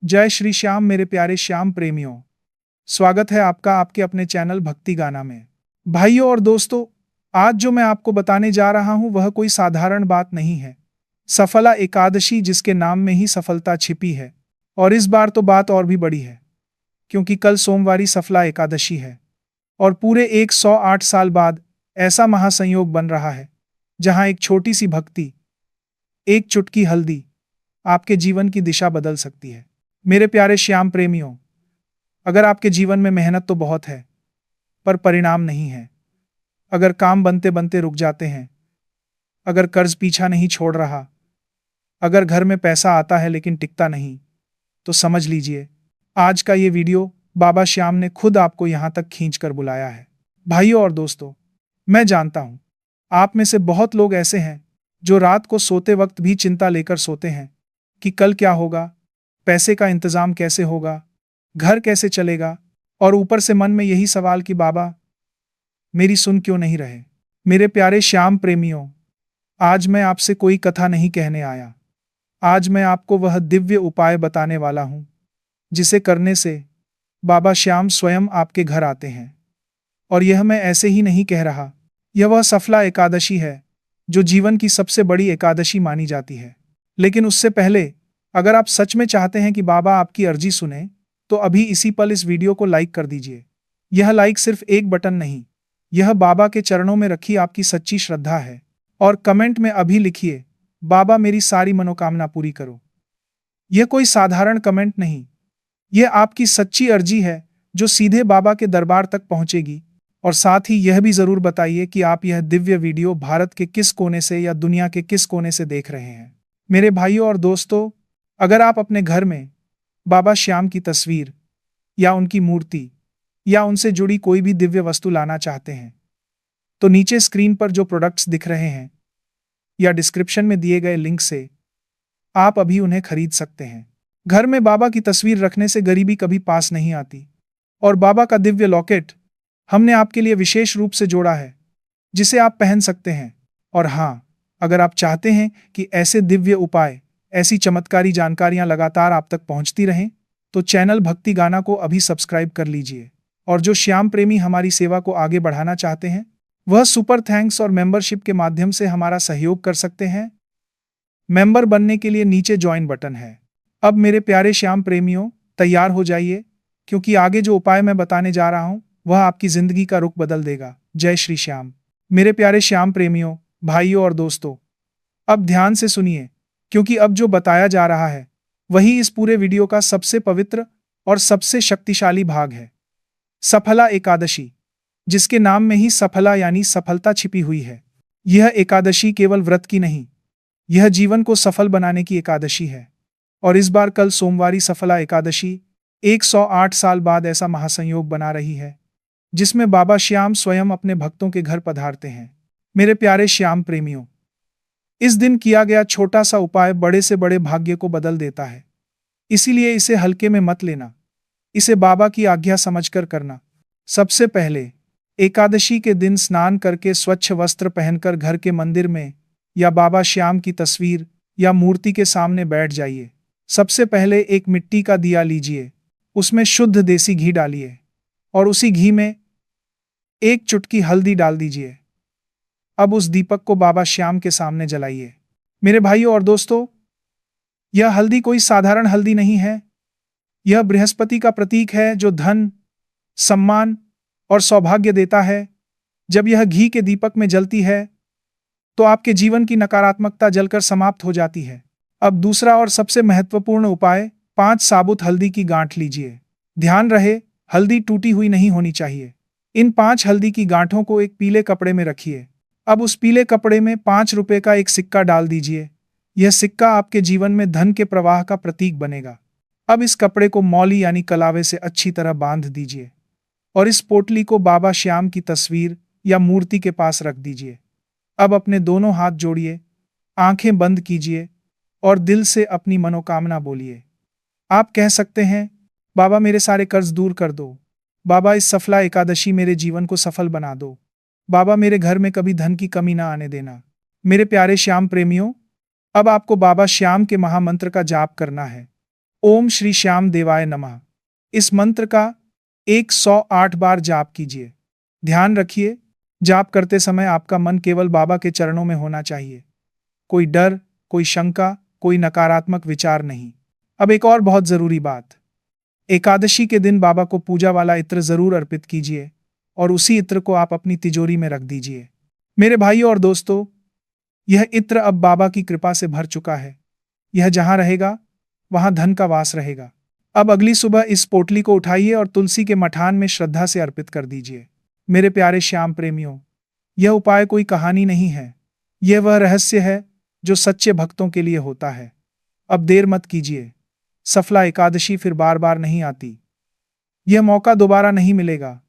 जय श्री श्याम मेरे प्यारे श्याम प्रेमियों। स्वागत है आपका आपके अपने चैनल भक्ति गाना में। भाइयों और दोस्तों, आज जो मैं आपको बताने जा रहा हूं वह कोई साधारण बात नहीं है। सफला एकादशी, जिसके नाम में ही सफलता छिपी है। और इस बार तो बात और भी बड़ी है, क्योंकि कल सोमवारी सफला एकादशी है और पूरे 108 साल बाद ऐसा महासंयोग बन रहा है जहां एक छोटी सी भक्ति, एक चुटकी हल्दी आपके जीवन की दिशा बदल सकती है। मेरे प्यारे श्याम प्रेमियों, अगर आपके जीवन में मेहनत तो बहुत है पर परिणाम नहीं है, अगर काम बनते बनते रुक जाते हैं, अगर कर्ज पीछा नहीं छोड़ रहा, अगर घर में पैसा आता है लेकिन टिकता नहीं, तो समझ लीजिए आज का ये वीडियो बाबा श्याम ने खुद आपको यहां तक खींच कर बुलाया है। भाइयों और दोस्तों, मैं जानता हूं आप में से बहुत लोग ऐसे हैं जो रात को सोते वक्त भी चिंता लेकर सोते हैं कि कल क्या होगा, पैसे का इंतजाम कैसे होगा, घर कैसे चलेगा, और ऊपर से मन में यही सवाल कि बाबा मेरी सुन क्यों नहीं रहे। मेरे प्यारे श्याम प्रेमियों, आज मैं आपसे कोई कथा नहीं कहने आया। आज मैं आपको वह दिव्य उपाय बताने वाला हूं जिसे करने से बाबा श्याम स्वयं आपके घर आते हैं। और यह मैं ऐसे ही नहीं कह रहा, यह वह सफला एकादशी है जो जीवन की सबसे बड़ी एकादशी मानी जाती है। लेकिन उससे पहले, अगर आप सच में चाहते हैं कि बाबा आपकी अर्जी सुने, तो अभी इसी पल इस वीडियो को लाइक कर दीजिए। यह लाइक सिर्फ एक बटन नहीं, यह बाबा के चरणों में रखी आपकी सच्ची श्रद्धा है। और कमेंट में अभी लिखिए, बाबा मेरी सारी मनोकामना पूरी करो। यह कोई साधारण कमेंट नहीं, यह आपकी सच्ची अर्जी है जो सीधे बाबा के दरबार तक पहुंचेगी। और साथ ही यह भी जरूर बताइए कि आप यह दिव्य वीडियो भारत के किस कोने से या दुनिया के किस कोने से देख रहे हैं। मेरे भाइयों और दोस्तों, अगर आप अपने घर में बाबा श्याम की तस्वीर या उनकी मूर्ति या उनसे जुड़ी कोई भी दिव्य वस्तु लाना चाहते हैं, तो नीचे स्क्रीन पर जो प्रोडक्ट्स दिख रहे हैं या डिस्क्रिप्शन में दिए गए लिंक से आप अभी उन्हें खरीद सकते हैं। घर में बाबा की तस्वीर रखने से गरीबी कभी पास नहीं आती। और बाबा का दिव्य लॉकेट हमने आपके लिए विशेष रूप से जोड़ा है, जिसे आप पहन सकते हैं। और हाँ, अगर आप चाहते हैं कि ऐसे दिव्य उपाय, ऐसी चमत्कारी जानकारियां लगातार आप तक पहुंचती रहें, तो चैनल भक्ति गाना को अभी सब्सक्राइब कर लीजिए। और जो श्याम प्रेमी हमारी सेवा को आगे बढ़ाना चाहते हैं, वह सुपर थैंक्स और मेंबरशिप के माध्यम से हमारा सहयोग कर सकते हैं। मेंबर बनने के लिए नीचे ज्वाइन बटन है। अब मेरे प्यारे श्याम प्रेमियों, तैयार हो जाइए, क्योंकि आगे जो उपाय मैं बताने जा रहा हूं वह आपकी जिंदगी का रुख बदल देगा। जय श्री श्याम। मेरे प्यारे श्याम प्रेमियों, भाइयों और दोस्तों, अब ध्यान से सुनिए, क्योंकि अब जो बताया जा रहा है वही इस पूरे वीडियो का सबसे पवित्र और सबसे शक्तिशाली भाग है। सफला एकादशी, जिसके नाम में ही सफला यानी सफलता छिपी हुई है। यह एकादशी केवल व्रत की नहीं, यह जीवन को सफल बनाने की एकादशी है। और इस बार कल सोमवारी सफला एकादशी 108 साल बाद ऐसा महासंयोग बना रही है जिसमें बाबा श्याम स्वयं अपने भक्तों के घर पधारते हैं। मेरे प्यारे श्याम प्रेमियों, इस दिन किया गया छोटा सा उपाय बड़े से बड़े भाग्य को बदल देता है। इसीलिए इसे हल्के में मत लेना, इसे बाबा की आज्ञा समझकर करना। सबसे पहले, एकादशी के दिन स्नान करके स्वच्छ वस्त्र पहनकर घर के मंदिर में या बाबा श्याम की तस्वीर या मूर्ति के सामने बैठ जाइए। सबसे पहले एक मिट्टी का दिया लीजिए, उसमें शुद्ध देसी घी डालिए और उसी घी में एक चुटकी हल्दी डाल दीजिए। अब उस दीपक को बाबा श्याम के सामने जलाइए। मेरे भाइयों और दोस्तों, यह हल्दी कोई साधारण हल्दी नहीं है, यह बृहस्पति का प्रतीक है जो धन, सम्मान और सौभाग्य देता है। जब यह घी के दीपक में जलती है तो आपके जीवन की नकारात्मकता जलकर समाप्त हो जाती है। अब दूसरा और सबसे महत्वपूर्ण उपाय, 5 साबुत हल्दी की गांठ लीजिए। ध्यान रहे, हल्दी टूटी हुई नहीं होनी चाहिए। इन 5 हल्दी की गांठों को एक पीले कपड़े में रखिए। अब उस पीले कपड़े में 5 रुपए का एक सिक्का डाल दीजिए। यह सिक्का आपके जीवन में धन के प्रवाह का प्रतीक बनेगा। अब इस कपड़े को मौली यानी कलावे से अच्छी तरह बांध दीजिए और इस पोटली को बाबा श्याम की तस्वीर या मूर्ति के पास रख दीजिए। अब अपने दोनों हाथ जोड़िए, आंखें बंद कीजिए और दिल से अपनी मनोकामना बोलिए। आप कह सकते हैं, बाबा मेरे सारे कर्ज दूर कर दो, बाबा इस सफला एकादशी मेरे जीवन को सफल बना दो, बाबा मेरे घर में कभी धन की कमी ना आने देना। मेरे प्यारे श्याम प्रेमियों, अब आपको बाबा श्याम के महामंत्र का जाप करना है। ओम श्री श्याम देवाय नमः। इस मंत्र का 108 बार जाप कीजिए। ध्यान रखिए, जाप करते समय आपका मन केवल बाबा के चरणों में होना चाहिए। कोई डर, कोई शंका, कोई नकारात्मक विचार नहीं। अब एक और बहुत जरूरी बात, एकादशी के दिन बाबा को पूजा वाला इत्र जरूर अर्पित कीजिए और उसी इत्र को आप अपनी तिजोरी में रख दीजिए। मेरे भाइयों और दोस्तों, यह इत्र अब बाबा की कृपा से भर चुका है। यह जहां रहेगा वहां धन का वास रहेगा। अब अगली सुबह इस पोटली को उठाइए और तुलसी के मठान में श्रद्धा से अर्पित कर दीजिए। मेरे प्यारे श्याम प्रेमियों, यह उपाय कोई कहानी नहीं है, यह वह रहस्य है जो सच्चे भक्तों के लिए होता है। अब देर मत कीजिए, सफला एकादशी फिर बार बार नहीं आती। यह मौका दोबारा नहीं मिलेगा।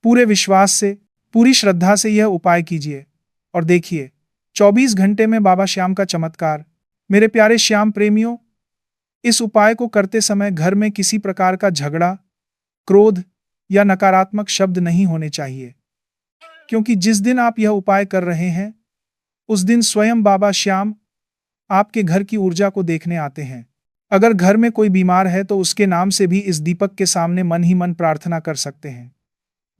पूरे विश्वास से, पूरी श्रद्धा से यह उपाय कीजिए और देखिए 24 घंटे में बाबा श्याम का चमत्कार। मेरे प्यारे श्याम प्रेमियों, इस उपाय को करते समय घर में किसी प्रकार का झगड़ा, क्रोध या नकारात्मक शब्द नहीं होने चाहिए, क्योंकि जिस दिन आप यह उपाय कर रहे हैं उस दिन स्वयं बाबा श्याम आपके घर की ऊर्जा को देखने आते हैं। अगर घर में कोई बीमार है तो उसके नाम से भी इस दीपक के सामने मन ही मन प्रार्थना कर सकते हैं।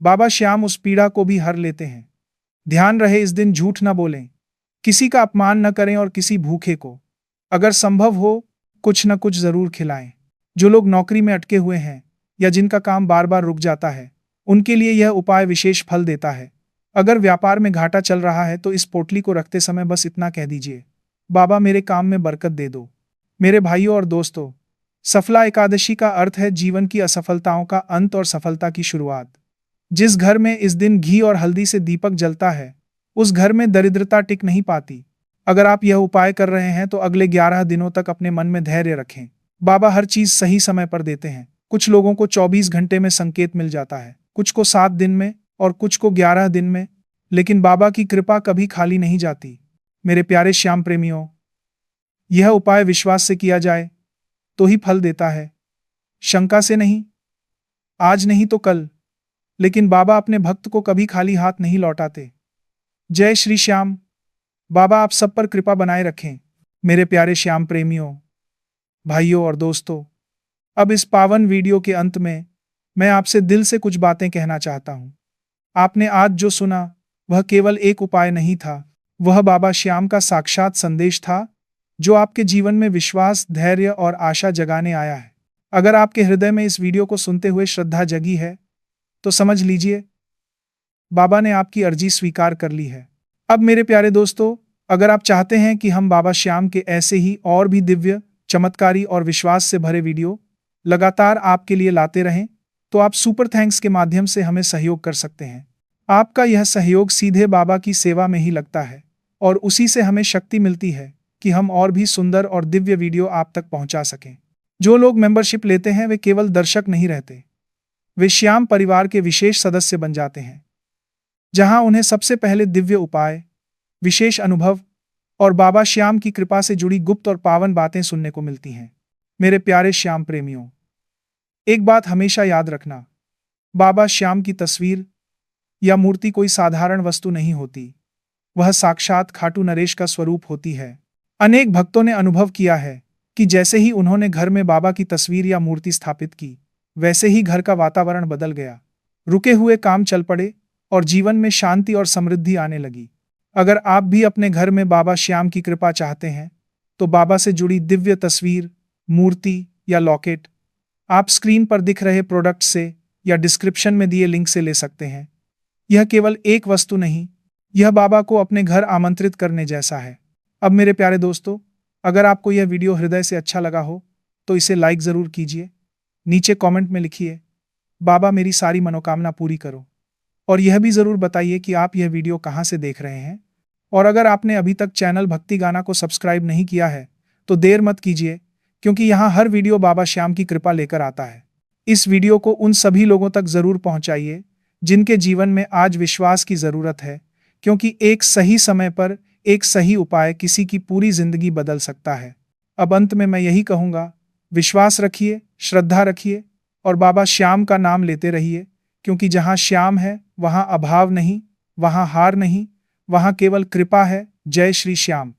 बाबा श्याम उस पीड़ा को भी हर लेते हैं। ध्यान रहे, इस दिन झूठ न बोलें, किसी का अपमान न करें और किसी भूखे को अगर संभव हो कुछ न कुछ जरूर खिलाएं। जो लोग नौकरी में अटके हुए हैं या जिनका काम बार बार रुक जाता है, उनके लिए यह उपाय विशेष फल देता है। अगर व्यापार में घाटा चल रहा है तो इस पोटली को रखते समय बस इतना कह दीजिए, बाबा मेरे काम में बरकत दे दो। मेरे भाइयों और दोस्तों, सफला एकादशी का अर्थ है जीवन की असफलताओं का अंत और सफलता की शुरुआत। जिस घर में इस दिन घी और हल्दी से दीपक जलता है, उस घर में दरिद्रता टिक नहीं पाती। अगर आप यह उपाय कर रहे हैं तो अगले 11 दिनों तक अपने मन में धैर्य रखें। बाबा हर चीज सही समय पर देते हैं। कुछ लोगों को 24 घंटे में संकेत मिल जाता है, कुछ को 7 दिन में और कुछ को 11 दिन में, लेकिन बाबा की कृपा कभी खाली नहीं जाती। मेरे प्यारे श्याम प्रेमियों, यह उपाय विश्वास से किया जाए तो ही फल देता है, शंका से नहीं। आज नहीं तो कल, लेकिन बाबा अपने भक्त को कभी खाली हाथ नहीं लौटाते। जय श्री श्याम। बाबा आप सब पर कृपा बनाए रखें। मेरे प्यारे श्याम प्रेमियों, भाइयों और दोस्तों, अब इस पावन वीडियो के अंत में मैं आपसे दिल से कुछ बातें कहना चाहता हूं। आपने आज जो सुना वह केवल एक उपाय नहीं था, वह बाबा श्याम का साक्षात संदेश था जो आपके जीवन में विश्वास, धैर्य और आशा जगाने आया है। अगर आपके हृदय में इस वीडियो को सुनते हुए श्रद्धा जगी है तो समझ लीजिए बाबा ने आपकी अर्जी स्वीकार कर ली है। अब मेरे प्यारे दोस्तों, अगर आप चाहते हैं कि हम बाबा श्याम के ऐसे ही और भी दिव्य, चमत्कारी और विश्वास से भरे वीडियो लगातार आपके लिए लाते रहें, तो आप सुपर थैंक्स के माध्यम से हमें सहयोग कर सकते हैं। आपका यह सहयोग सीधे बाबा की सेवा में ही लगता है और उसी से हमें शक्ति मिलती है कि हम और भी सुंदर और दिव्य वीडियो आप तक पहुंचा सकें। जो लोग मेंबरशिप लेते हैं वे केवल दर्शक नहीं रहते, वे श्याम परिवार के विशेष सदस्य बन जाते हैं, जहां उन्हें सबसे पहले दिव्य उपाय, विशेष अनुभव और बाबा श्याम की कृपा से जुड़ी गुप्त और पावन बातें सुनने को मिलती हैं। मेरे प्यारे श्याम प्रेमियों, एक बात हमेशा याद रखना, बाबा श्याम की तस्वीर या मूर्ति कोई साधारण वस्तु नहीं होती, वह साक्षात खाटू नरेश का स्वरूप होती है। अनेक भक्तों ने अनुभव किया है कि जैसे ही उन्होंने घर में बाबा की तस्वीर या मूर्ति स्थापित की, वैसे ही घर का वातावरण बदल गया, रुके हुए काम चल पड़े और जीवन में शांति और समृद्धि आने लगी। अगर आप भी अपने घर में बाबा श्याम की कृपा चाहते हैं तो बाबा से जुड़ी दिव्य तस्वीर, मूर्ति या लॉकेट आप स्क्रीन पर दिख रहे प्रोडक्ट से या डिस्क्रिप्शन में दिए लिंक से ले सकते हैं। यह केवल एक वस्तु नहीं, यह बाबा को अपने घर आमंत्रित करने जैसा है। अब मेरे प्यारे दोस्तों, अगर आपको यह वीडियो हृदय से अच्छा लगा हो तो इसे लाइक जरूर कीजिए। नीचे कमेंट में लिखिए, बाबा मेरी सारी मनोकामना पूरी करो। और यह भी जरूर बताइए कि आप यह वीडियो कहां से देख रहे हैं। और अगर आपने अभी तक चैनल भक्ति गाना को सब्सक्राइब नहीं किया है तो देर मत कीजिए, क्योंकि यहाँ हर वीडियो बाबा श्याम की कृपा लेकर आता है। इस वीडियो को उन सभी लोगों तक जरूर पहुंचाइए जिनके जीवन में आज विश्वास की जरूरत है, क्योंकि एक सही समय पर एक सही उपाय किसी की पूरी जिंदगी बदल सकता है। अब अंत में मैं यही कहूंगा, विश्वास रखिए, श्रद्धा रखिए और बाबा श्याम का नाम लेते रहिए, क्योंकि जहां श्याम है वहां अभाव नहीं, वहां हार नहीं, वहां केवल कृपा है। जय श्री श्याम।